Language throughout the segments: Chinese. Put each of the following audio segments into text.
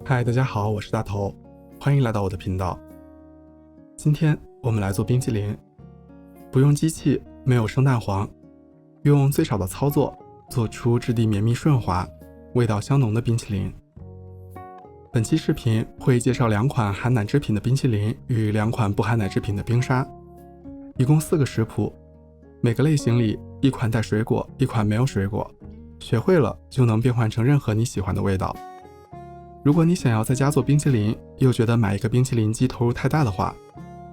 嗨，大家好，我是大头，欢迎来到我的频道。今天我们来做冰淇淋，不用机器，没有生蛋黄，用最少的操作做出质地绵密顺滑、味道香浓的冰淇淋。本期视频会介绍2款含奶制品的冰淇淋与2款不含奶制品的冰沙，一共4个食谱，每个类型里1款带水果，1款没有水果，学会了就能变换成任何你喜欢的味道。如果你想要在家做冰淇淋，又觉得买一个冰淇淋机投入太大的话，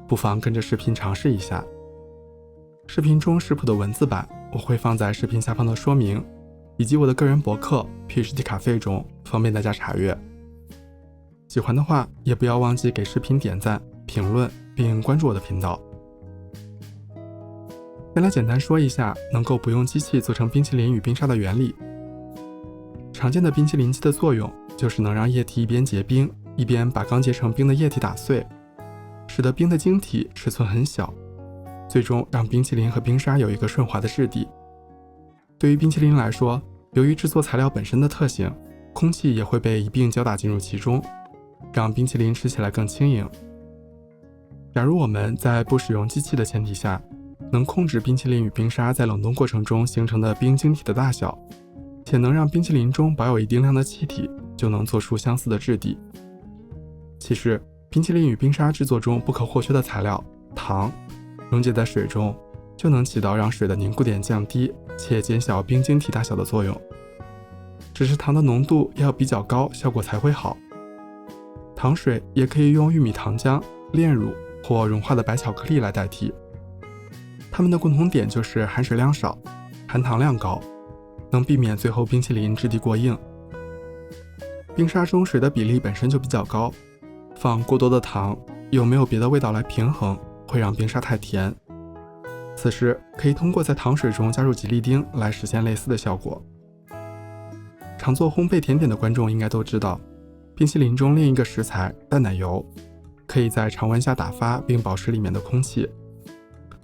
不妨跟着视频尝试一下。视频中食谱的文字版我会放在视频下方的说明，以及我的个人博客 PhD Cafe 中，方便大家查阅。喜欢的话，也不要忘记给视频点赞、评论并关注我的频道。先来简单说一下能够不用机器做成冰淇淋与冰沙的原理。常见的冰淇淋机的作用就是能让液体一边结冰，一边把刚结成冰的液体打碎，使得冰的晶体尺寸很小，最终让冰淇淋和冰沙有一个顺滑的质地。对于冰淇淋来说，由于制作材料本身的特性，空气也会被一并搅打进入其中，让冰淇淋吃起来更轻盈。假如我们在不使用机器的前提下，能控制冰淇淋与冰沙在冷冻过程中形成的冰晶体的大小，且能让冰淇淋中保有一定量的气体，就能做出相似的质地。其实，冰淇淋与冰沙制作中不可或缺的材料糖，溶解在水中，就能起到让水的凝固点降低且减小冰晶体大小的作用。只是糖的浓度要比较高，效果才会好。糖水也可以用玉米糖浆、炼乳或融化的白巧克力来代替。它们的共同点就是含水量少，含糖量高，能避免最后冰淇淋质地过硬。冰沙中水的比例本身就比较高，放过多的糖又没有别的味道来平衡，会让冰沙太甜。此时可以通过在糖水中加入吉利丁来实现类似的效果。常做烘焙甜点的观众应该都知道，冰淇淋中另一个食材淡奶油，可以在常温下打发并保持里面的空气，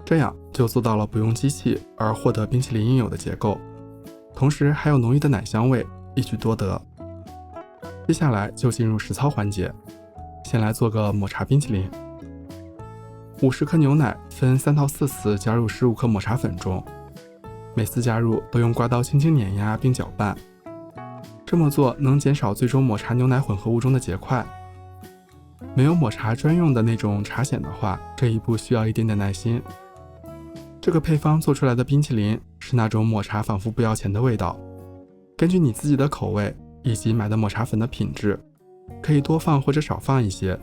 这样就做到了不用机器而获得冰淇淋应有的结构，同时还有浓郁的奶香味，一举多得。接下来就进入实操环节，先来做个抹茶冰淇淋。50克牛奶分3到4次加入15克抹茶粉中，每次加入都用刮刀轻轻碾压并搅拌，这么做能减少最终抹茶牛奶混合物中的结块。没有抹茶专用的那种茶筅的话，这一步需要一点点耐心。这个配方做出来的冰淇淋是那种抹茶仿佛不要钱的味道，根据你自己的口味以及买的抹茶粉的品质，可以多放或者少放一些。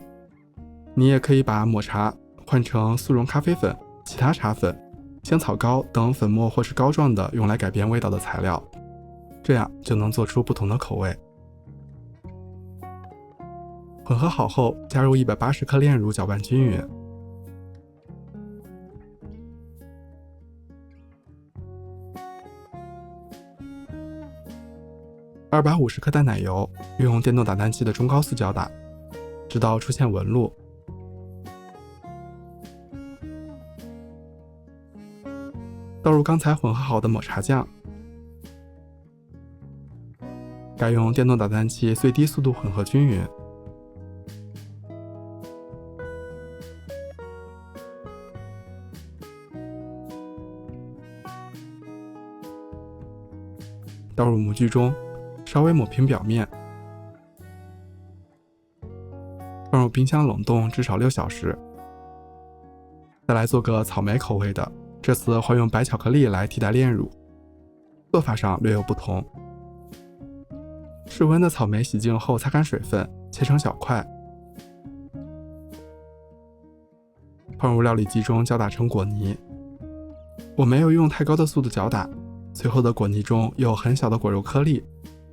你也可以把抹茶换成速溶咖啡粉、其他茶粉、香草膏等粉末或是膏状的用来改变味道的材料，这样就能做出不同的口味。混合好后，加入180克炼乳，搅拌均匀。250克淡奶油，用电动打蛋器的中高速搅打，直到出现纹路。倒入刚才混合好的抹茶酱，该用电动打蛋器最低速度混合均匀。倒入模具中，稍微抹平表面，放入冰箱冷冻至少6小时。再来做个草莓口味的，这次会用白巧克力来替代炼乳，做法上略有不同。室温的草莓洗净后擦干水分，切成小块，放入料理机中搅打成果泥。我没有用太高的速度搅打，最后的果泥中有很小的果肉颗粒，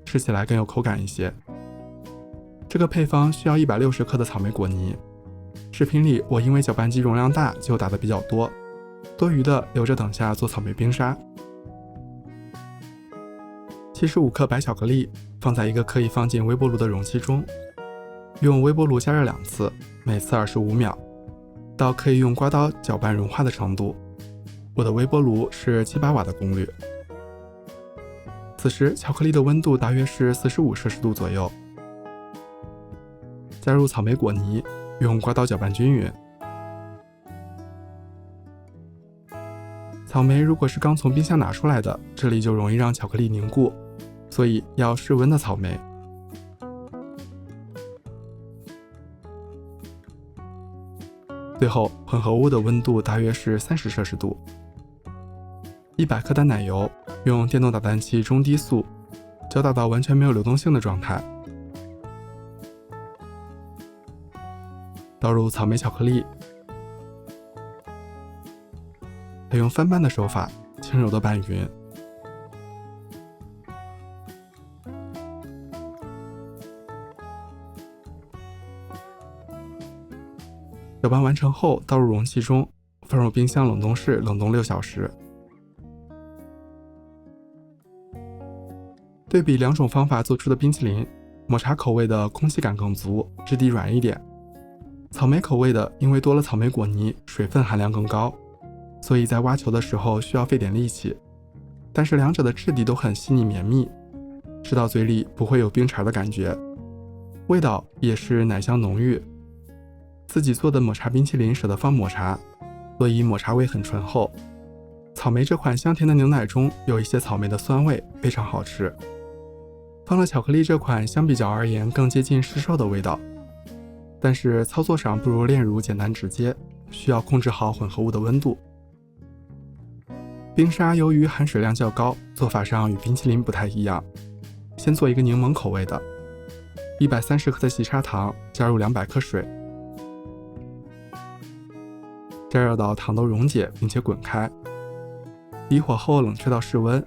吃起来更有口感一些。这个配方需要160克的草莓果泥，视频里我因为搅拌机容量大就打得比较多，多余的留着等下做草莓冰沙。75克白巧克力放在一个可以放进微波炉的容器中，用微波炉加热2次，每次25秒，到可以用刮刀搅拌融化的程度。我的微波炉是7-8瓦的功率。此时巧克力的温度大约是45摄氏度左右。加入草莓果泥，用刮刀搅拌均匀。草莓如果是刚从冰箱拿出来的，这里就容易让巧克力凝固，所以要室温的草莓。最后，混合物的温度大约是30摄氏度。100克的奶油，用电动打蛋器中低速搅打到完全没有流动性的状态。倒入草莓巧克力，采用翻拌的手法，轻柔的拌匀。搅拌完成后，倒入容器中，放入冰箱冷冻室冷冻6小时。对比两种方法做出的冰淇淋，抹茶口味的空气感更足，质地软一点；草莓口味的因为多了草莓果泥，水分含量更高，所以在挖球的时候需要费点力气。但是两者的质地都很细腻绵密，吃到嘴里不会有冰碴的感觉，味道也是奶香浓郁。自己做的抹茶冰淇淋舍得放抹茶，所以抹茶味很醇厚。草莓这款香甜的牛奶中有一些草莓的酸味，非常好吃。放了巧克力这款相比较而言更接近市售的味道，但是操作上不如炼乳简单直接，需要控制好混合物的温度。冰沙由于含水量较高，做法上与冰淇淋不太一样。先做一个柠檬口味的，130克的细砂糖，加入200克水，加热到糖都溶解并且滚开，离火后冷却到室温。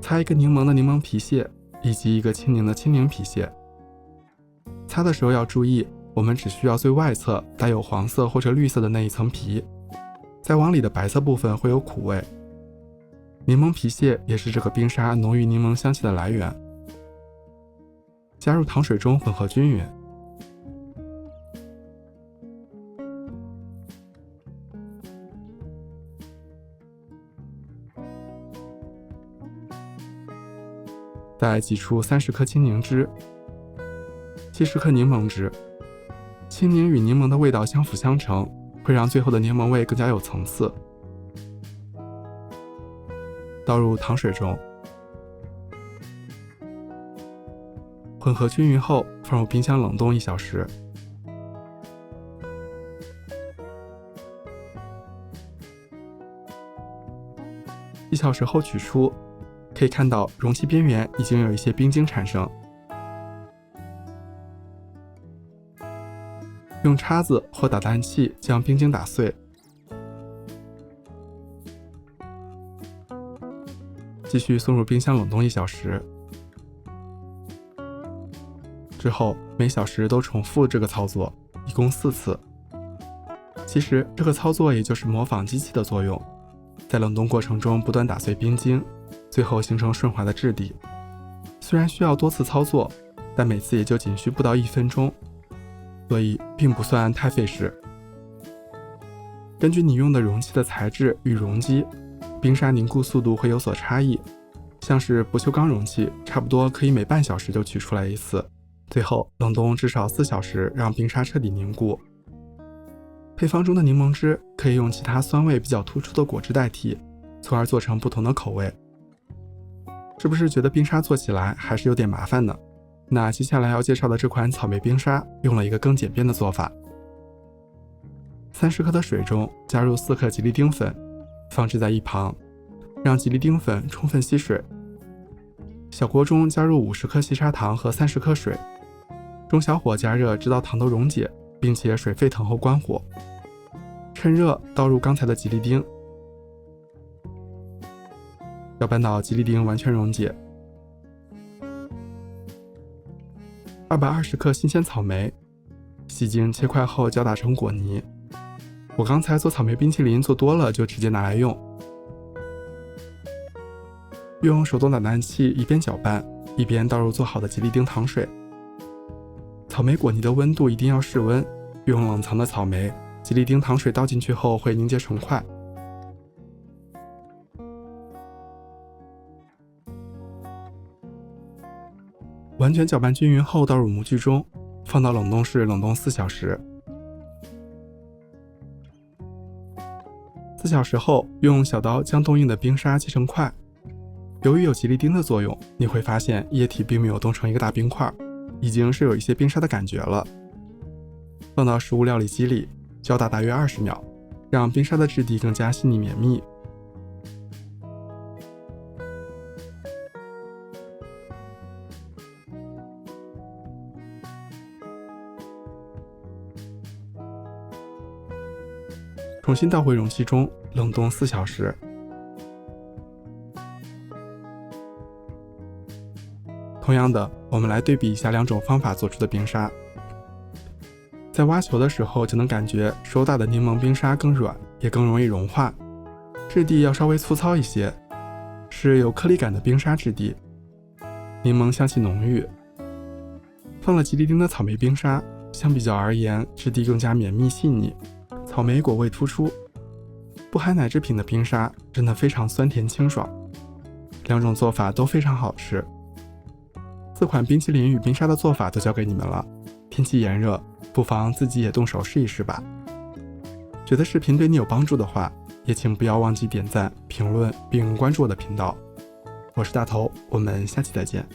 擦一个柠檬的柠檬皮屑，以及一个轻凝的青柠皮屑。擦的时候要注意，我们只需要最外侧带有黄色或者绿色的那一层皮，再往里的白色部分会有苦味。柠檬皮屑也是这个冰沙浓郁柠檬香气的来源。加入糖水中混合均匀。再挤出30克青柠汁，70克柠檬汁。青柠与柠檬的味道相辅相成，会让最后的柠檬味更加有层次。倒入糖水中，混合均匀后放入冰箱冷冻1小时。1小时后取出，可以看到容器边缘已经有一些冰晶产生。用叉子或打蛋器将冰晶打碎，继续送入冰箱冷冻1小时。之后每小时都重复这个操作，一共4次。其实这个操作也就是模仿机器的作用，在冷冻过程中不断打碎冰晶，最后形成顺滑的质地。虽然需要多次操作，但每次也就仅需不到1分钟，所以并不算太费时。根据你用的容器的材质与容积，冰沙凝固速度会有所差异。像是不锈钢容器，差不多可以每半小时就取出来一次，最后冷冻至少4小时，让冰沙彻底凝固。配方中的柠檬汁可以用其他酸味比较突出的果汁代替，从而做成不同的口味。是不是觉得冰沙做起来还是有点麻烦呢？那接下来要介绍的这款草莓冰沙用了一个更简便的做法。30克的水中加入4克吉利丁粉，放置在一旁，让吉利丁粉充分吸水。小锅中加入50克细砂糖和30克水，中小火加热直到糖都溶解，并且水沸腾后关火。趁热倒入刚才的吉利丁，搅拌到吉利丁完全溶解。220克新鲜草莓，洗净切块后搅打成果泥。我刚才做草莓冰淇淋做多了，就直接拿来用。用手动打蛋器一边搅拌，一边倒入做好的吉利丁糖水。草莓果泥的温度一定要室温，用冷藏的草莓，吉利丁糖水倒进去后会凝结成块。完全搅拌均匀后倒入模具中，放到冷冻室冷冻4小时。4小时后，用小刀将冻硬的冰沙切成块。由于有吉利丁的作用，你会发现液体并没有冻成一个大冰块，已经是有一些冰沙的感觉了。放到食物料理机里，搅打大约20秒，让冰沙的质地更加细腻绵密。重新倒回容器中，冷冻4小时。同样的，我们来对比一下2种方法做出的冰沙。在挖球的时候，就能感觉手打的柠檬冰沙更软，也更容易融化，质地要稍微粗糙一些，是有颗粒感的冰沙质地，柠檬香气浓郁。放了吉利丁的草莓冰沙，相比较而言，质地更加绵密细腻，草莓果味突出。不含奶制品的冰沙真的非常酸甜清爽，2种做法都非常好吃。4款冰淇淋与冰沙的做法都教给你们了，天气炎热，不妨自己也动手试一试吧。觉得视频对你有帮助的话，也请不要忘记点赞、评论并关注我的频道。我是大头，我们下期再见。